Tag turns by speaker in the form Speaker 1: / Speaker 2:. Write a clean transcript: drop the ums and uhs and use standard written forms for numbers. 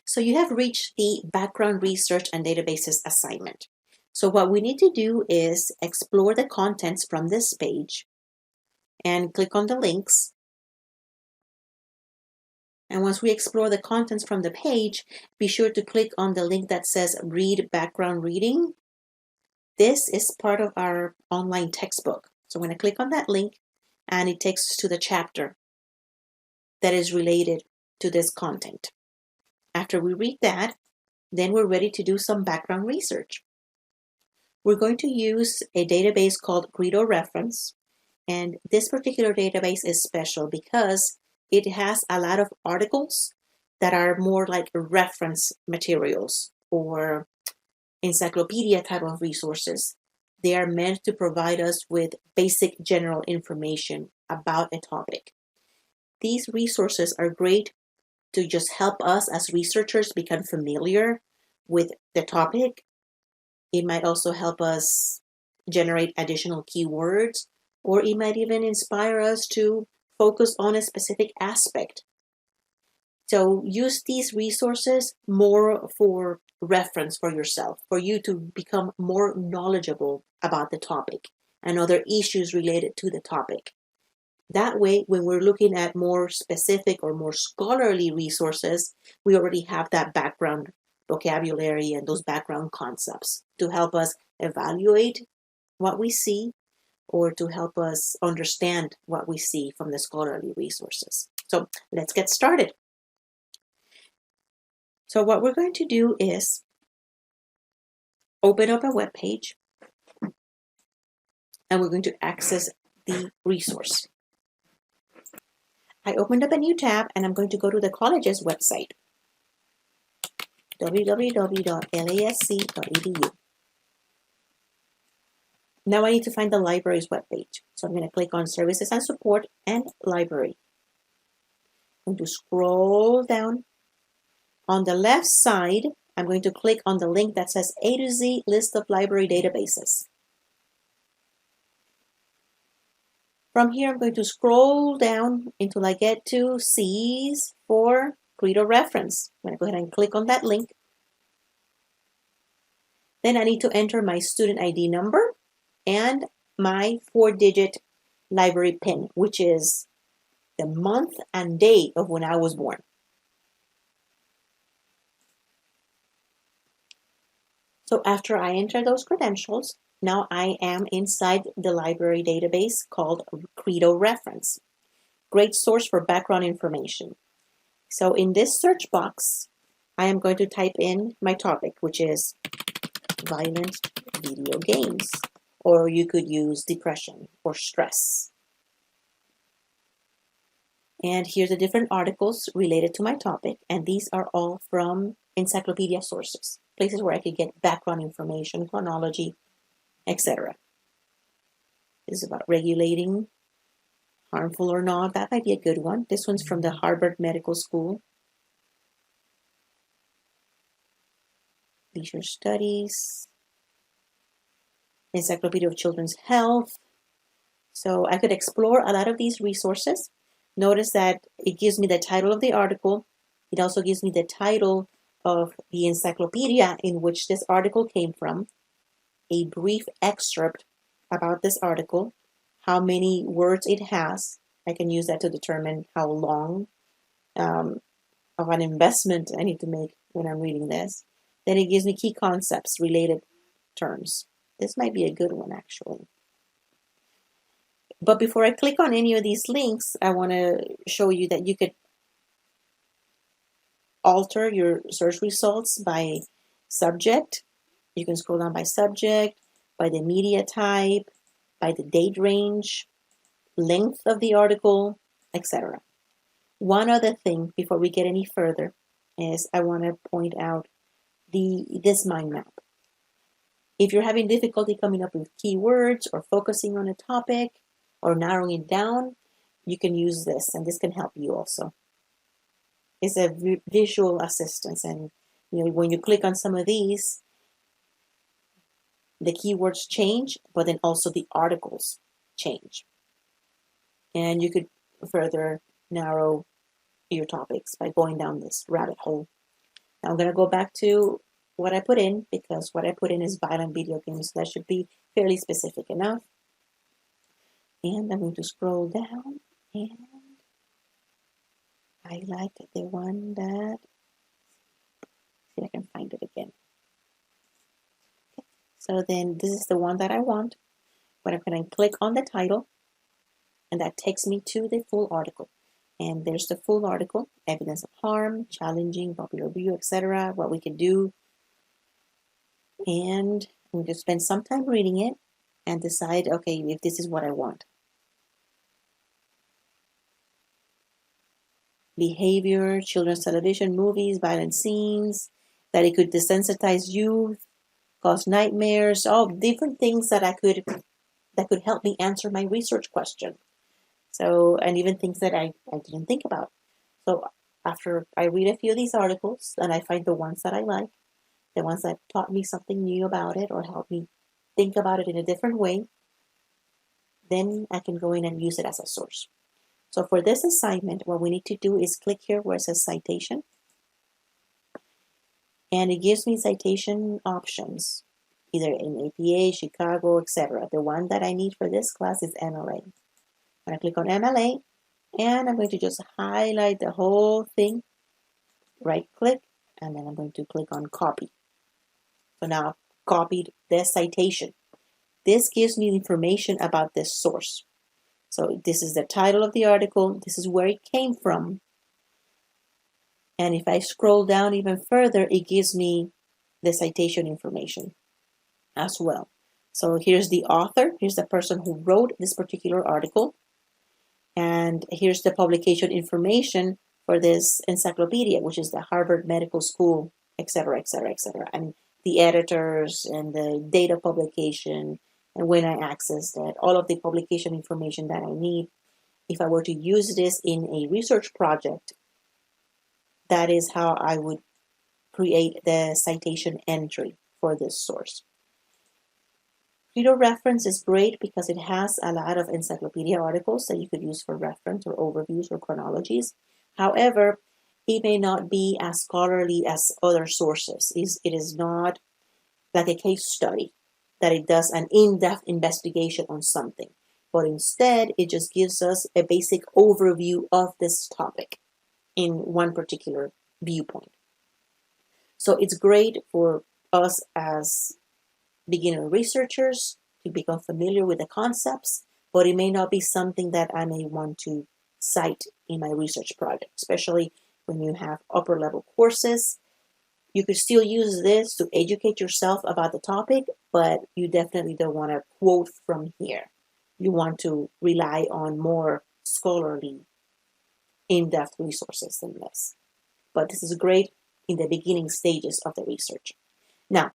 Speaker 1: So you have reached the background research and databases assignment. So what we need to do is explore the contents from this page and click on the links. And once we explore the contents from the page, be sure to click on the link that says Read Background Reading. This is part of our online textbook. So I'm going to click on that link and it takes us to the chapter that is related to this content. After we read that, then we're ready to do some background research. We're going to use a database called Credo Reference, and this particular database is special because it has a lot of articles that are more like reference materials or encyclopedia type of resources. They are meant to provide us with basic general information about a topic. These resources are great to just help us as researchers become familiar with the topic. It might also help us generate additional keywords, or it might even inspire us to focus on a specific aspect. So use these resources more for reference for yourself, for you to become more knowledgeable about the topic and other issues related to the topic. That way, when we're looking at more specific or more scholarly resources, we already have that background vocabulary and those background concepts to help us evaluate what we see or to help us understand what we see from the scholarly resources. So let's get started. So what we're going to do is open up a web page and we're going to access the resource. I opened up a new tab and I'm going to go to the college's website, www.lasc.edu. Now I need to find the library's webpage. So I'm going to click on Services and Support and Library. I'm going to scroll down. On the left side, I'm going to click on the link that says A to Z List of Library Databases. From here, I'm going to scroll down until I get to C's for Credo Reference. I'm going to go ahead and click on that link. Then I need to enter my student ID number and my 4-digit library PIN, which is the month and day of when I was born. So after I enter those credentials, now I am inside the library database called Credo Reference. Great source for background information. So in this search box, I am going to type in my topic, which is violent video games, or you could use depression or stress. And here's the different articles related to my topic, and these are all from encyclopedia sources, places where I could get background information, chronology, etc. This is about regulating, harmful or not. That might be a good one. This one's from the Harvard Medical School. Leisure Studies, Encyclopedia of Children's Health. So I could explore a lot of these resources. Notice that it gives me the title of the article. It also gives me the title of the encyclopedia in which this article came from, a brief excerpt about this article, how many words it has. I can use that to determine how long of an investment I need to make when I'm reading this. Then it gives me key concepts, related terms. This might be a good one, actually. But before I click on any of these links, I want to show you that you could alter your search results by subject. You can scroll down by subject, by the media type, by the date range, length of the article, etc. One other thing before we get any further is I want to point out this mind map. If you're having difficulty coming up with keywords or focusing on a topic or narrowing it down, you can use this, and this can help you also. It's a visual assistance, and when you click on some of these, the keywords change, but then also the articles change. And you could further narrow your topics by going down this rabbit hole. Now I'm going to go back to what I put in, because what I put in is violent video games. That should be fairly specific enough. And I'm going to scroll down and highlight the one that, see if I can find it again. Okay. So then this is the one that I want, but I'm going to click on the title, and that takes me to the full article. And there's the full article: evidence of harm, challenging, popular view, etc., what we can do. And I'm going to spend some time reading it and decide, okay, if this is what I want. Behavior, children's television, movies, violent scenes, that it could desensitize youth, cause nightmares, all different things that could help me answer my research question. So, and even things that I didn't think about. So after I read a few of these articles and I find the ones that I like, the ones that taught me something new about it or helped me think about it in a different way, then I can go in and use it as a source. So for this assignment, what we need to do is click here where it says citation. And it gives me citation options, either in APA, Chicago, etc. The one that I need for this class is MLA. I'm going to click on MLA, and I'm going to just highlight the whole thing, right click, and then I'm going to click on copy. So now I've copied the citation. This gives me information about this source. So this is the title of the article, this is where it came from. And if I scroll down even further, it gives me the citation information as well. So here's the author, here's the person who wrote this particular article, and here's the publication information for this encyclopedia, which is the Harvard Medical School, etc., etc., etc., and the editors and the date of publication and when I accessed it, all of the publication information that I need. If I were to use this in a research project, that is how I would create the citation entry for this source. Credo reference is great because it has a lot of encyclopedia articles that you could use for reference or overviews or chronologies. However, it may not be as scholarly as other sources. It is not like a case study that it does an in-depth investigation on something, but instead it just gives us a basic overview of this topic in one particular viewpoint. So it's great for us as beginner researchers to become familiar with the concepts, but it may not be something that I may want to cite in my research project, especially when you have upper level courses. You could still use this to educate yourself about the topic, but you definitely don't want to quote from here. You want to rely on more scholarly, in-depth resources than this. But this is great in the beginning stages of the research. Now,